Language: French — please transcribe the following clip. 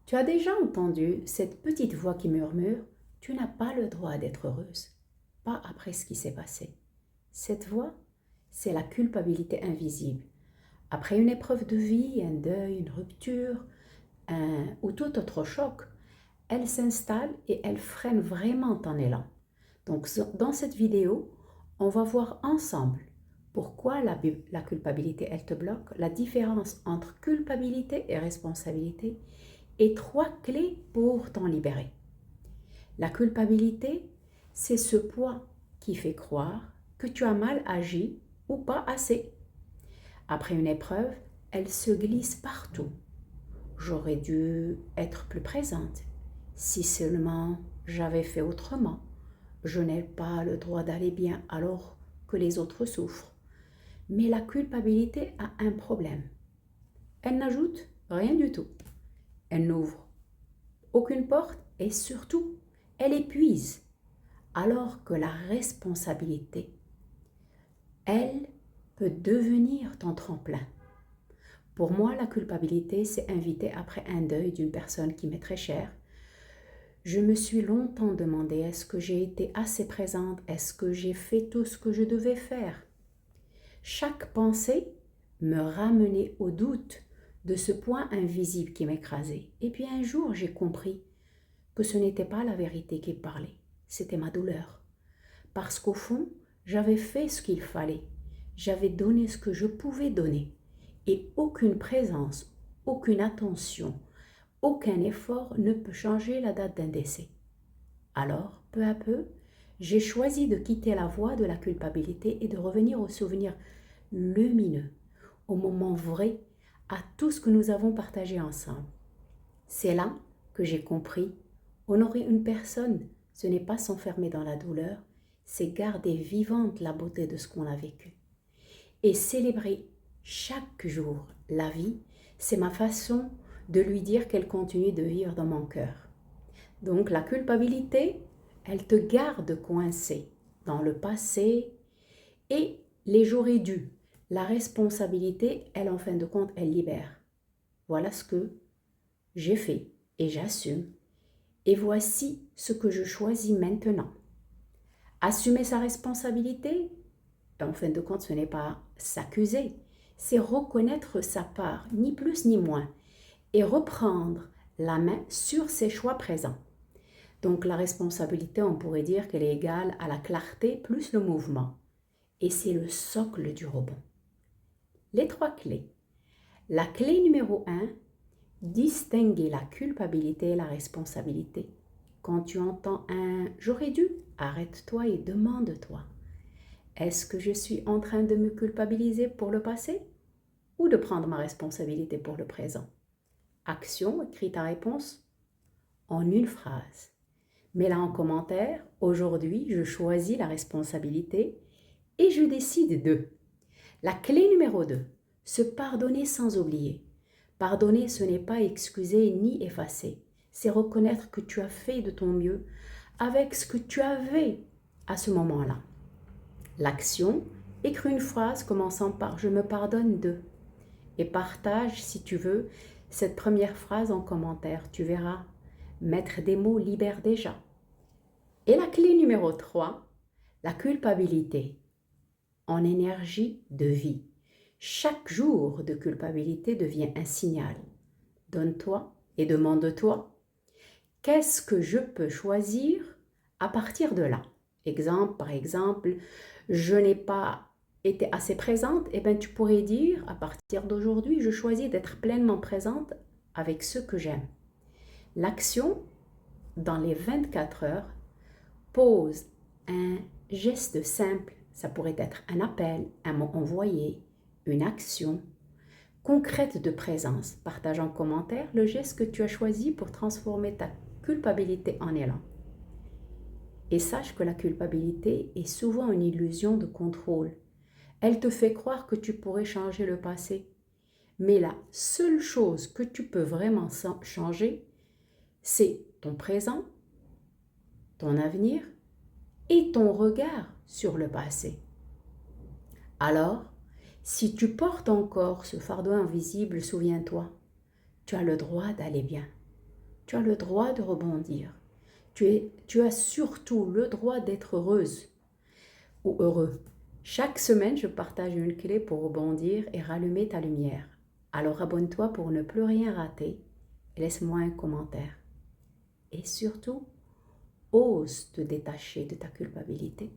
Tu as déjà entendu cette petite voix qui murmure: tu n'as pas le droit d'être heureuse, pas après ce qui s'est passé. Cette voix, c'est la culpabilité invisible. Après une épreuve de vie, un deuil, une rupture, ou tout autre choc, elle s'installe et elle freine vraiment ton élan. Donc dans cette vidéo, on va voir ensemble pourquoi la culpabilité, elle te bloque, la différence entre culpabilité et responsabilité, et 3 clés pour t'en libérer. La culpabilité, c'est ce poids qui fait croire que tu as mal agi ou pas assez. Après une épreuve, elle se glisse partout. J'aurais dû être plus présente. Si seulement j'avais fait autrement. Je n'ai pas le droit d'aller bien alors que les autres souffrent. Mais la culpabilité a un problème. Elle n'ajoute rien du tout. Elle n'ouvre aucune porte et surtout, elle épuise. Alors que la responsabilité, elle peut devenir ton tremplin. Pour moi, la culpabilité, c'est inviter après un deuil d'une personne qui m'est très chère. Je me suis longtemps demandé, est-ce que j'ai été assez présente? Est-ce que j'ai fait tout ce que je devais faire? Chaque pensée me ramenait au doute de ce point invisible qui m'écrasait. Et puis un jour, j'ai compris que ce n'était pas la vérité qui parlait, c'était ma douleur. Parce qu'au fond, j'avais fait ce qu'il fallait. J'avais donné ce que je pouvais donner. Et aucune présence, aucune attention, aucun effort ne peut changer la date d'un décès. Alors, peu à peu, j'ai choisi de quitter la voie de la culpabilité et de revenir aux souvenirs lumineux, au moment vrai, à tout ce que nous avons partagé ensemble. C'est là que j'ai compris, honorer une personne, ce n'est pas s'enfermer dans la douleur, c'est garder vivante la beauté de ce qu'on a vécu. Et célébrer chaque jour la vie, c'est ma façon de lui dire qu'elle continue de vivre dans mon cœur. Donc la culpabilité, elle te garde coincé dans le passé et les j'aurais dû. La responsabilité, elle en fin de compte, elle libère. Voilà ce que j'ai fait et j'assume. Et voici ce que je choisis maintenant. Assumer sa responsabilité, en fin de compte, ce n'est pas s'accuser, c'est reconnaître sa part, ni plus ni moins, et reprendre la main sur ses choix présents. Donc la responsabilité, on pourrait dire qu'elle est égale à la clarté plus le mouvement. Et c'est le socle du rebond. Les 3 clés. La clé numéro 1, distinguer la culpabilité et la responsabilité. Quand tu entends un « j'aurais dû », arrête-toi et demande-toi. Est-ce que je suis en train de me culpabiliser pour le passé ou de prendre ma responsabilité pour le présent? Action, écris ta réponse en une phrase. Mets-la en commentaire. Aujourd'hui, je choisis la responsabilité et je décide de. La clé numéro 2, se pardonner sans oublier. Pardonner, ce n'est pas excuser ni effacer. C'est reconnaître que tu as fait de ton mieux avec ce que tu avais à ce moment-là. L'action, écris une phrase commençant par « je me pardonne de » et partage, si tu veux, cette première phrase en commentaire. Tu verras, mettre des mots libère déjà. Et la clé numéro 3, la culpabilité en énergie de vie. Chaque jour de culpabilité devient un signal. Donne-toi et demande-toi, qu'est-ce que je peux choisir à partir de là? Par exemple, je n'ai pas été assez présente, et bien tu pourrais dire, à partir d'aujourd'hui, je choisis d'être pleinement présente avec ceux que j'aime. L'action, dans les 24 heures, pose un geste simple. Ça pourrait être un appel, un mot envoyé, une action concrète de présence. Partage en commentaire le geste que tu as choisi pour transformer ta culpabilité en élan. Et sache que la culpabilité est souvent une illusion de contrôle. Elle te fait croire que tu pourrais changer le passé. Mais la seule chose que tu peux vraiment changer, c'est ton présent, ton avenir et ton regard sur le passé. Alors, si tu portes encore ce fardeau invisible, souviens-toi, tu as le droit d'aller bien. Tu as le droit de rebondir. Tu as surtout le droit d'être heureuse ou heureux. Chaque semaine, je partage une clé pour rebondir et rallumer ta lumière. Alors abonne-toi pour ne plus rien rater et laisse-moi un commentaire. Et surtout, ose te détacher de ta culpabilité.